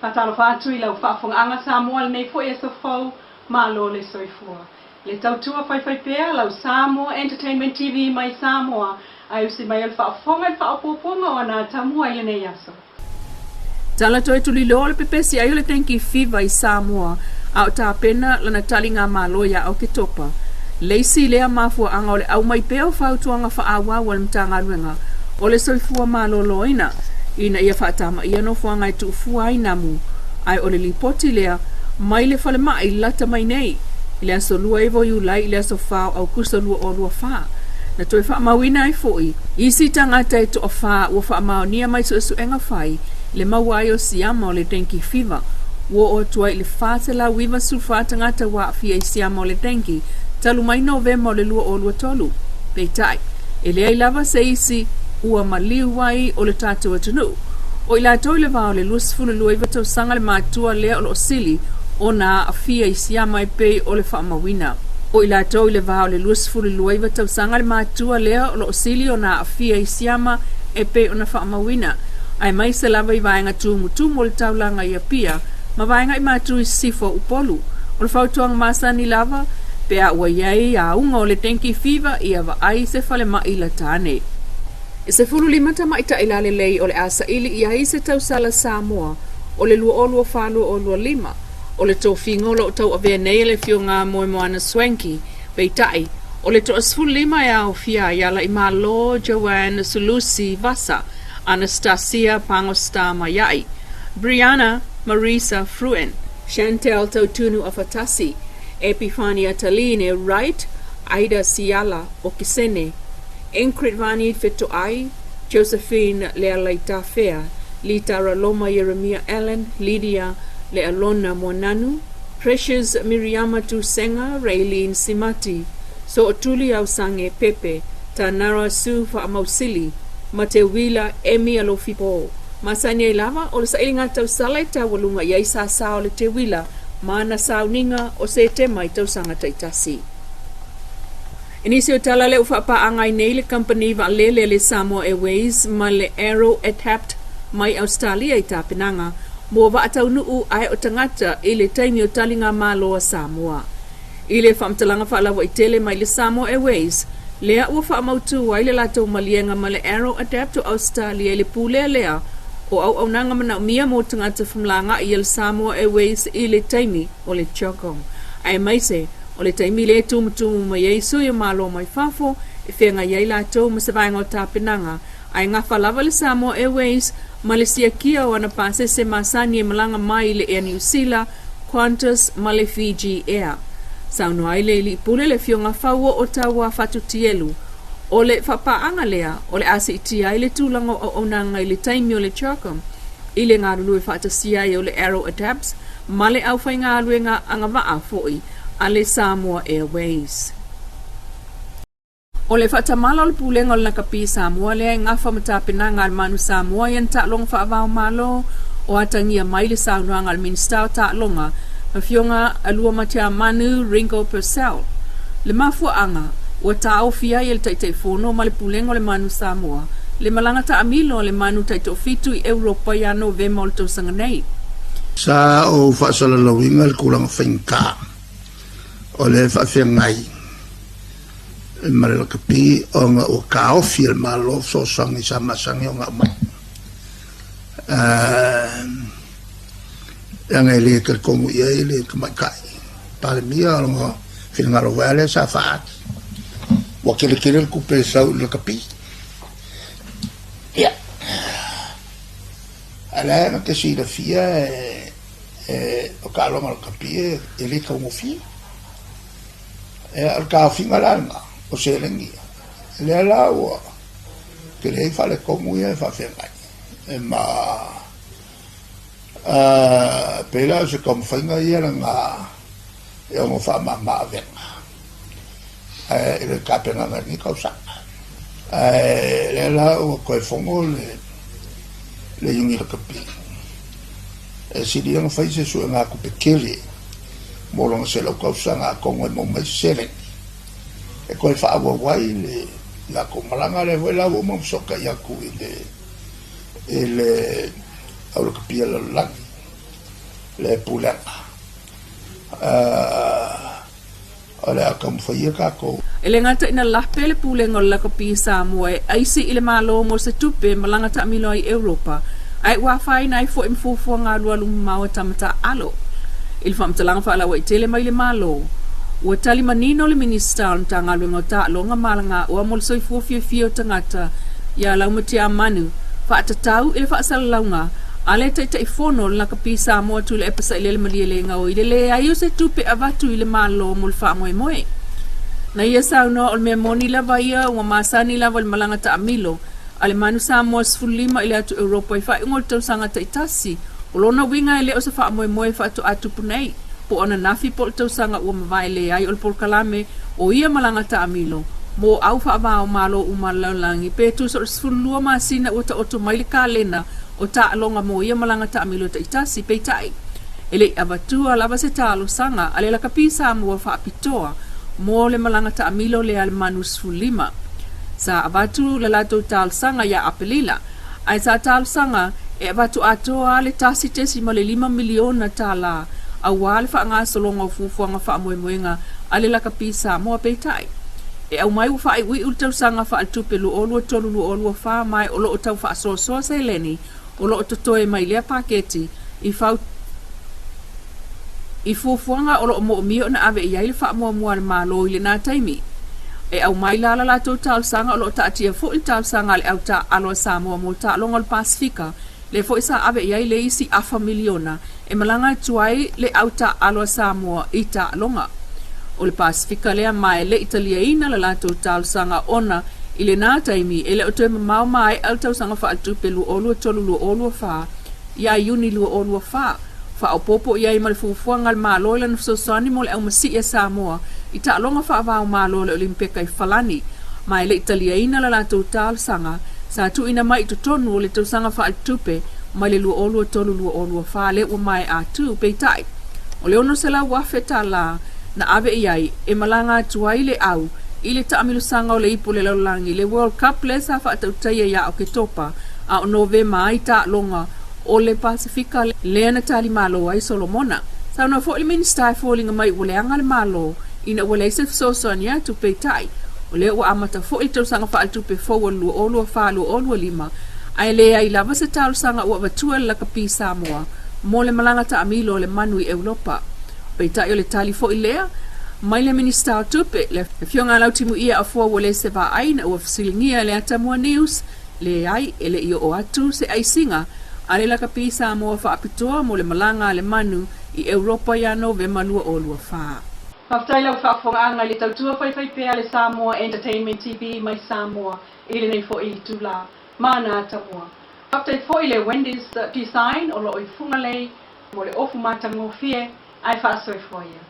Fatalo fatu I lau whaafonga Samoa nei fo e so fau malo le soifua. Le tautua fai pea lau Samoa Entertainment TV mai Samoa ai usi mai al whaafonga I whaapoponga o ana tamua I nei aso. Tala toi tuli leo le pepesi ai le tenki fiva I Samoa au ta pena lana talinga maloya au ke topa. Leisi lea mafua anga o le au mai peo whautuanga whaawa wal mtanga ruenga o le soifua maloloina. Ina ia whaatama ia no fuanga I tuufua ai namu ai o le lipoti lea mai le whale mai lata mai nei I le aso lua evo iulai I le aso whao au kusa lua o lua wha na toi wha mawina ai foi isi tangata e to o wha ua wha maonia mai su enga whai le mawai o siama o le denki fiva ua o tua I le whatela wiva su whatangata wa fia I siama o le denki talu mai novema o le lua o lua tolu peitai e lea I lava se isi ua maliu wai o le tātou atunu. O I lātou le vao le luasfulu luaiva tau sanga le mātua lea o lo sili o nā afia I siama I pei o le whaamawina. O I lātou le vao le luasfulu luaiva tau sanga le mātua lea o lo sili o nā afia I siama e pei o na whaamawina. Ai mai se lava I vaenga tūmutumu o le taulanga I apia, ma vaenga I mātua I sifo upolu. O le whautuanga māsani lava, pea ua iai a unga o le tenki fiva I ava ai se whale mai la tāne. E se fulu lima tama ita ilale lei o le asa ili I ai se tau sala Samoa o le lua o lua whalua o lua lima o le tau fingolo o tau avea nei le fio ngā moe moana swanky peitai o le tau asfulu lima e au fia yala I malo Joanne Sulusi Vasa Anastasia Pangosta Mayai Brianna Marisa Fruen Chantel Tautunu Afatasi Epifania Taline Wright Aida Siala o Kisene Ingrid Vani Fetoai, Josephine Lealaita Fea, Lita Raloma Yeremia Allen, Lydia Lealona Monanu, Precious Miriama Tusenga, Raylene Simati, So Otuli Ausange Pepe, Tanara Su Fa'amausili, Matewila Emi Alofipo, Masanya Lava, o le sailinga tau salai ta walunga yaisa sao le te wila, mana sauninga o se te mai tau sanga taitasi. Inisi o tala le uwhapa angai nei le company wa lele le Samoa Airways ma le Aero Adapt mai Australia I tāpenanga mo wa atau nuu ai o tangata I le taimi o talinga maloa Samoa. I le whamtalanga whaalawa I tele mai le Samoa Airways lea ua whaamautu ai le latou malienga ma le Aero Adapt o Australia I le pūlea lea o au nanga mana mia mo tangata whamlanga I le Samoa Airways I le taimi o le Chokong. Ai mai se o le taimi le tumutumu mai Yesu I malo mai fafo e whenga iei lātou ma se vaenga o tāpenanga ai ngā whalawa le Samoa Airways ma le siakia o ana pāse se masani e malanga mai le Air New Zealand Qantas ma le Fiji Air sauno ai le li pule le fionga whaua o taua fatu Tanielu o le whapaanga lea o le ase iti ai le tūlanga o onanga I le taimi o le Chokong I le ngā rulu e whatasia I o le Aero Adapts ma le au whai ngā ruenga anga waa foi ale Samoa Airways. O le whatamala o le pūlenga o le nakapi Samoa lea I ngā whamatapinanga al manu Samoa I an tālonga whaavao malo o atangia mai le saunuanga al minsta o tālonga ma fionga alua matia manu Ringo Purcell. Le mafuanga o tāo fia I le taitaifono ma le pūlenga o le manu Samoa le malanga ta amilo o le manu taitofitu I Europa I ano vema o le tausanga nei. Sa o whaasalalawinga le kulanga whainkaa o le whawhengai e marelakapi o ngā o kaofi le malo so sangi sa masangi o ngā mai ngai le ke kongu ia I le kamakai pale mia o ngā whinangaro wale sa whaat wa kele le kupe sau le kapi ia ala na te si la fia o ka longa le kapi e le kongu fia al ka finga langa o se lengi le la o que le fa le como ia fa fenga e ma pela se como finga ia nga e o fa ma venga le kapena na ni causa le la o ko fongo le yungi le kapi e si dia no fai se su nga ku pekele molong se lo causa nga kongo mo mai sele e ko fa abo wai le la ko malanga le vola bo mo soka ya ku ile au lo kapia la le pulenga. Ole akam whaia kako. Ele ngata ina lape le pulenga o laka pi Samoa e aisi ile malo mo se tupe malanga ta amilo ai Europa. Ai wafai na i fo imfufua ngā lualu maua tamata alo. Il whamtalanga whaala wa i tele mai le malo. Ua tali manino le minista o ta ngā luenga o ta longa malanga ua mo le soifua fio tangata ia laumatia manu. Whaatatau ile whaasalaunga ale te ifono la kapi Samoa tu le epasa ile malia le ngau ile le ayo se tupe avatu ile malo mo le wha moe. Na ia sauna o le mea moni lava ia ua masani lava le malanga ta amilo. Ale manu Samoa sfulima ile atu Europa i wha ingol tau sanga ta itasi. Olona winga ile o se wha moe wha atu punei. Po ona nafi po tau sanga ua mawai le ai o le polkalame o ia malanga ta amilo. Mo au wha avao malo umalaulangi pe tu so sfulua masina ua ta oto maile ka lena o ta alonga mo ia malanga ta amilo ta itasi pe tai. Ele avatua lava se talo sanga ale la kapi Samoa wha apitoa mo le malanga ta amilo le al manu sfulima. Sa avatu le lato tal sanga ya apelila. Ai sa tal sanga e avatu atoa le tasi tesi ma le 5 miliona tala awal fa nga solonga fufu nga fa moemoenga ale la kapi Samoa pe tai. E au mai ufa ai ui ultau sanga fa altupe lu olu tolu lu olu fa mai o lo o tau fa so se leni o lo o totoe mai lea paketi i fufuanga o lo o mo mio na ave i aile fa mua malo ile na taimi. E au mai la la tau tal sanga o lo ta atia fu il tal sanga le au ta alo Samoa mo ta longa le Pasifika le fo isa ave i aile isi afa miliona e malanga tuai le au ta alo Samoa i ta longa. O le Pasifika lea mai le Italiaina la lato tal sanga ona ile na taimi ele o te mau mai al tau sanga fa altupe lu olu tolu lu olu fa ya yuni lu olu fa o popo ia i malfufuanga al malo ile nfsosani mo le au masi e Samoa i ta longa fa avao malo le olimpeka i falani mai le Italiaina la lato tal sanga sa tu ina mai to tonu le tau sanga fa altupe mai le lu olu tolu lu olu fa le o mai a tu pe tai o le ono se la wafeta la na ave iai e malanga tuai le au ile ta amilu sanga o le ipo le laulangi le World Cup le sa fa tautaia ya o ke topa a o nove mai ta longa o le Pasifika le na tali malo ai Solomona sa no fo le minister falling mai o le anga le malo ina o le se so sonia tu pe tai o le o amata fo i tau sanga fa altu pe fo lu o lu fa lu o lu lima ai le ai lava se tal sanga o vatua la kapi Samoa mo le malanga ta amilo le manui Europa pe tai o le tali fo i lea mai le minister tupe le fionga lau timu ia a fua wale se va aina o fasilingia le Atamua News le ai ele i o atu se aisinga ale la kapi Samoa fa apitoa mo le malanga le manu i Europa ya nove malua o lua fa. Maftai lau whaafonga le tautua whaiwhai pēa le Samoa Entertainment TV mai Samoa ili nei fo i tula mana Atamua. Maftai fo i le Wendy's design o lo i funga lei mo le ofu matangofie ai whaasoi fo ia.